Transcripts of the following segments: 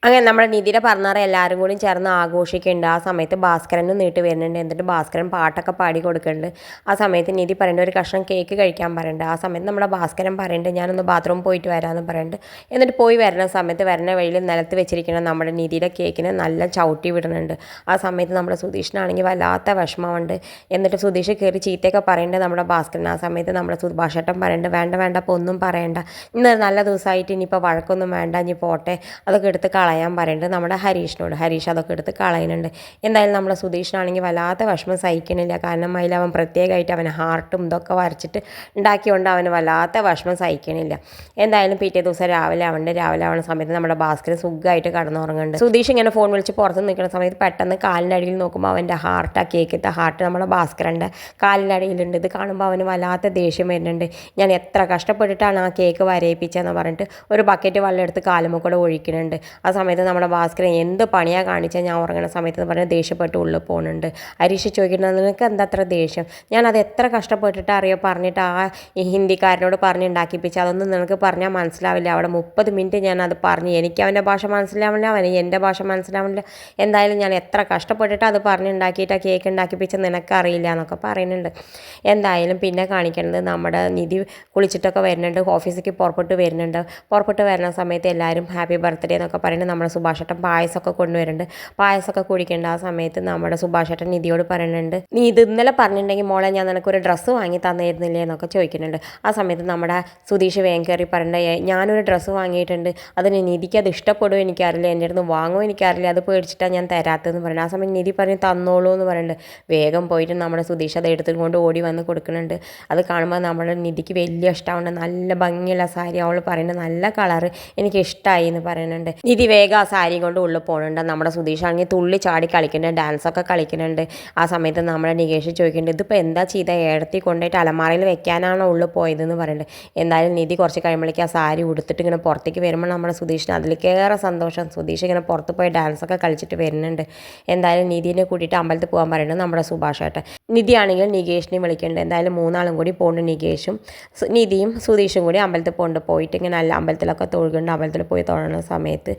അങ്ങനെ നമ്മുടെ നിധിയുടെ പറഞ്ഞാറ് എല്ലാവരും കൂടി ചേർന്ന് ആഘോഷിക്കുന്നുണ്ട്. ആ സമയത്ത് ഭാസ്കരനും നീട്ട് വരുന്നുണ്ട്. എന്നിട്ട് ഭാസ്കരൻ പാട്ടൊക്കെ പാടി കൊടുക്കുന്നുണ്ട്. ആ സമയത്ത് നിധി പറയേണ്ട ഒരു കഷ്ണം കേക്ക് കഴിക്കാൻ പറയുന്നുണ്ട്. ആ സമയത്ത് നമ്മുടെ ഭാസ്കരൻ പറയുന്നുണ്ട് ഞാനൊന്ന് ബാത്റൂം പോയിട്ട് വരാമെന്ന് പറയുന്നുണ്ട്. എന്നിട്ട് പോയി വരുന്ന സമയത്ത് വരുന്ന വഴിയിൽ നിലത്ത് വെച്ചിരിക്കുന്ന നമ്മുടെ നിധിയുടെ കേക്കിനെ നല്ല ചവിട്ടി വിടുന്നുണ്ട്. ആ സമയത്ത് നമ്മുടെ സുധീഷിനാണെങ്കിൽ വല്ലാത്ത വിഷമമുണ്ട്. എന്നിട്ട് സുധീഷ് കയറി ചീത്തയൊക്കെ പറയുന്നുണ്ട് നമ്മുടെ ഭാസ്കരൻ. ആ സമയത്ത് നമ്മുടെ സുഭാഷേട്ടൻ പറയുന്നുണ്ട് വേണ്ട വേണ്ട അപ്പോൾ ഒന്നും പറയണ്ട, ഇന്ന് നല്ല ദിവസമായിട്ട് ഇനിയിപ്പോൾ വഴക്കൊന്നും വേണ്ട, ഇനി പോട്ടെ, അതൊക്കെ എടുത്ത് കളയാൻ പറയുന്നുണ്ട് നമ്മുടെ ഹരീഷിനോട്. ഹരീഷ് അതൊക്കെ എടുത്ത് കളയുന്നുണ്ട്. എന്തായാലും നമ്മുടെ സുധീഷിനാണെങ്കിൽ വല്ലാത്ത വിഷമം സഹിക്കണില്ല. കാരണം അതിൽ അവൻ പ്രത്യേകമായിട്ട് അവൻ ഹാർട്ടും ഇതൊക്കെ വരച്ചിട്ട് ഉണ്ടാക്കിക്കൊണ്ട് അവന് വല്ലാത്ത വിഷമം സഹിക്കണില്ല. എന്തായാലും പിറ്റേ ദിവസം രാവിലെ ആവുന്ന സമയത്ത് നമ്മുടെ ഭാസ്കരൻ സുഖമായിട്ട് കടന്നുറങ്ങുന്നുണ്ട്. സുധീഷ് ഇങ്ങനെ ഫോൺ വിളിച്ച് പുറത്ത് നിൽക്കുന്ന സമയത്ത് പെട്ടെന്ന് കാലിൻ്റെ അടിയിൽ നോക്കുമ്പോൾ അവൻ്റെ ഹാർട്ട്, ആ കേക്കത്തെ ഹാർട്ട് നമ്മുടെ ഭാസ്കരൻ്റെ കാലിൻ്റെ അടിയിലുണ്ട്. ഇത് കാണുമ്പോൾ അവന് വല്ലാത്ത ദേഷ്യം വരുന്നുണ്ട്. ഞാൻ എത്ര കഷ്ടപ്പെട്ടിട്ടാണ് ആ കേക്ക് വരയിപ്പിച്ചതെന്ന് പറഞ്ഞിട്ട് ഒരു ബക്കറ്റ് വെള്ളം എടുത്ത് കാലുമ്മ കൂടെ ഒഴിക്കുന്നുണ്ട്. ആ സമയത്ത് നമ്മുടെ ഭാസ്കരൻ എന്ത് പണിയാണ് കാണിച്ചാൽ ഞാൻ ഉറങ്ങുന്ന സമയത്ത് എന്ന് പറഞ്ഞാൽ ദേഷ്യപ്പെട്ട് ഉള്ളിൽ പോകുന്നുണ്ട്. ഹരീഷ് ചോദിക്കുന്നത് നിനക്ക് എന്താ അത്ര ദേഷ്യം, ഞാനത് എത്ര കഷ്ടപ്പെട്ടിട്ട് അറിയോ പറഞ്ഞിട്ട് ആ ഹിന്ദിക്കാരനോട് പറഞ്ഞ് ഉണ്ടാക്കിപ്പിച്ച്, അതൊന്നും നിനക്ക് പറഞ്ഞാൽ മനസ്സിലാവില്ല. അവിടെ 30 മിനിറ്റ് ഞാനത് പറഞ്ഞു, എനിക്ക് അവൻ്റെ ഭാഷ മനസ്സിലാവില്ല, അവന് എൻ്റെ ഭാഷ മനസ്സിലാവില്ല. എന്തായാലും ഞാൻ എത്ര കഷ്ടപ്പെട്ടിട്ട് അത് പറഞ്ഞുണ്ടാക്കിയിട്ട് ആ കേക്ക് ഉണ്ടാക്കിപ്പിച്ച് നിനക്കറിയില്ല എന്നൊക്കെ പറയുന്നുണ്ട്. എന്തായാലും പിന്നെ കാണിക്കുന്നത് നമ്മുടെ നിധി കുളിച്ചിട്ടൊക്കെ വരുന്നുണ്ട്, ഓഫീസിലേക്ക് പുറപ്പെട്ട് വരുന്ന സമയത്ത് എല്ലാവരും ഹാപ്പി ബർത്ത്ഡേ എന്നൊക്കെ പറയുന്നത് നമ്മുടെ സുഭാഷേട്ടൻ പായസമൊക്കെ കൊണ്ടുവരുന്നുണ്ട്. പായസമൊക്കെ കുടിക്കേണ്ട ആ സമയത്ത് നമ്മുടെ സുഭാഷേട്ടൻ നിധിയോട് പറയുന്നുണ്ട് നീ ഇത് ഇന്നലെ പറഞ്ഞിട്ടുണ്ടെങ്കിൽ മോളെ ഞാൻ നിനക്കൊരു ഡ്രസ്സ് വാങ്ങി തന്നിരുന്നില്ലേ എന്നൊക്കെ ചോദിക്കുന്നുണ്ട്. ആ സമയത്ത് നമ്മുടെ സുധീഷ് വേഗം കയറി പറയുന്നുണ്ട് ഞാനൊരു ഡ്രസ്സ് വാങ്ങിയിട്ടുണ്ട്, അതിന് നിധിക്ക് അത് ഇഷ്ടപ്പെടുമോ എനിക്കറിയില്ല, എൻ്റെ അടുത്ത് വാങ്ങുമോ എനിക്കറിയില്ല, അത് പേടിച്ചിട്ടാണ് ഞാൻ തരാത്തതെന്ന് പറയുന്നത്. ആ സമയത്ത് നിധി പറഞ്ഞ് തന്നോളൂ എന്ന് പറയുന്നുണ്ട്. വേഗം പോയിട്ട് നമ്മുടെ സുധീഷ് അത് എടുത്തുകൊണ്ട് കൊണ്ട് ഓടി വന്ന് കൊടുക്കുന്നുണ്ട്. അത് കാണുമ്പോൾ നമ്മുടെ നിധിക്ക് വലിയ ഇഷ്ടമുണ്ട്. നല്ല ഭംഗിയുള്ള സാരി, അവൾ പറയുന്നത് നല്ല കളറ് എനിക്ക് ഇഷ്ടമായി എന്ന് പറയുന്നുണ്ട്. നിധി വേഗം ആ സാരി കൊണ്ട് ഉള്ളിൽ പോകുന്നുണ്ട്. നമ്മുടെ സുധീഷാണെങ്കിൽ തുള്ളി ചാടി കളിക്കുന്നുണ്ട്, ഡാൻസൊക്കെ കളിക്കുന്നുണ്ട്. ആ സമയത്ത് നമ്മുടെ നികേഷ് ചോദിക്കുന്നുണ്ട് ഇതിപ്പോൾ എന്താ ചെയ്ത, ഏടത്തി കൊണ്ടുപോയിട്ട് അലമാറയിൽ വെക്കാനാണോ ഉള്ളിൽ പോയതെന്ന് പറയുന്നുണ്ട്. എന്തായാലും നിധി കുറച്ച് കഴിയുമ്പോഴേക്കും ആ സാരി ഉടുത്തിട്ട് ഇങ്ങനെ പുറത്തേക്ക് വരുമ്പോൾ നമ്മുടെ സുധീഷിന് അതിലേക്കേറെ സന്തോഷം. സുധീഷ് ഇങ്ങനെ പുറത്ത് പോയി ഡാൻസൊക്കെ കളിച്ചിട്ട് വരുന്നുണ്ട്. എന്തായാലും നിധിനെ കൂട്ടിയിട്ട് അമ്പലത്തിൽ പോകാൻ പറയുന്നത് നമ്മുടെ സുഭാഷേട്ടൻ. നിധി ആണെങ്കിൽ നികേഷിനെ വിളിക്കുന്നുണ്ട്. എന്തായാലും മൂന്നാളും കൂടി പോകുന്നുണ്ട്. നികേഷും നിധിയും സുധീഷും കൂടി അമ്പലത്തിൽ പോയിട്ട് ഇങ്ങനെ നല്ല അമ്പലത്തിലൊക്കെ തൊഴുകുന്നുണ്ട്. അമ്പലത്തിൽ പോയി തൊഴുന്ന സമയത്ത്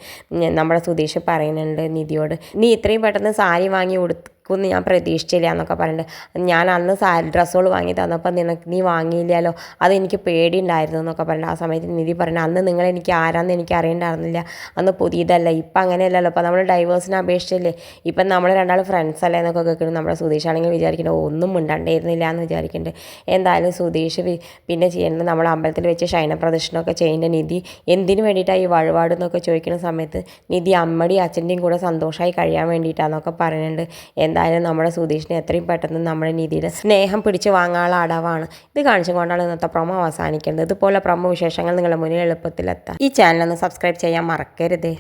നമ്മുടെ സുധീഷ് പറയുന്നുണ്ട് നിധിയോട് നീ ഇത്രയും പെട്ടെന്ന് സാരി വാങ്ങി ഉടുക്കുമെന്ന് ഞാൻ പ്രതീക്ഷിച്ചില്ല എന്നൊക്കെ പറയുന്നുണ്ട്. ഞാൻ അന്ന് സാരി ഡ്രസ്സുകൾ വാങ്ങി തന്നപ്പോൾ നീ വാങ്ങിയില്ലല്ലോ, അതെനിക്ക് പേടിയുണ്ടായിരുന്നു എന്നൊക്കെ പറയുന്നത്. ആ സമയത്ത് നിധി പറയുന്നത് അന്ന് നിങ്ങളെനിക്ക് ആരാന്ന് എനിക്ക് അറിയണ്ടായിരുന്നില്ല, അന്ന് പുതിയതല്ല, ഇപ്പം അങ്ങനെയല്ലല്ലോ, ഇപ്പം നമ്മൾ ഡൈവേഴ്സിനെ അപേക്ഷിച്ചില്ലേ, ഇപ്പം നമ്മൾ രണ്ടാൾ ഫ്രണ്ട്സ് അല്ലേ എന്നൊക്കെ കേൾക്കുന്നു. നമ്മുടെ സുധീഷാണെങ്കിൽ വിചാരിക്കുന്നത് ഒന്നും മിണ്ടാണ്ടിരുന്നില്ല എന്ന് വിചാരിക്കുന്നുണ്ട്. എന്തായാലും സുധീഷ് പിന്നെ ചെയ്യുന്നത് നമ്മൾ അമ്പലത്തിൽ വെച്ച് ശയന പ്രദർശനമൊക്കെ ചെയ്യുന്ന നിധി എന്തിനു വേണ്ടിയിട്ടാണ് ഈ വഴിപാട് എന്നൊക്കെ ചോദിക്കുന്ന സമയത്ത് നിധി അമ്മയുടെയും അച്ഛൻ്റെയും കൂടെ സന്തോഷമായി കഴിയാൻ വേണ്ടിയിട്ടാണെന്നൊക്കെ പറയുന്നുണ്ട്. എന്തായാലും നമ്മുടെ സുധീഷിനെ എത്രയും പെട്ടെന്ന് നമ്മുടെ നിധിയുടെ സ്നേഹം പിടിച്ച് വാങ്ങാനുള്ള അടവാണ്. ഇത് കാണിച്ചുകൊണ്ടാണ് ഇന്നത്തെ പ്രൊമോ അവസാനിക്കുന്നത്. ഇതുപോലെ പ്രൊമോ വിശേഷങ്ങൾ നിങ്ങളുടെ മുന്നിൽ എളുപ്പത്തിലെത്താം ഈ ചാനലൊന്ന് സബ്സ്ക്രൈബ് ചെയ്യാൻ മറക്കരുത്.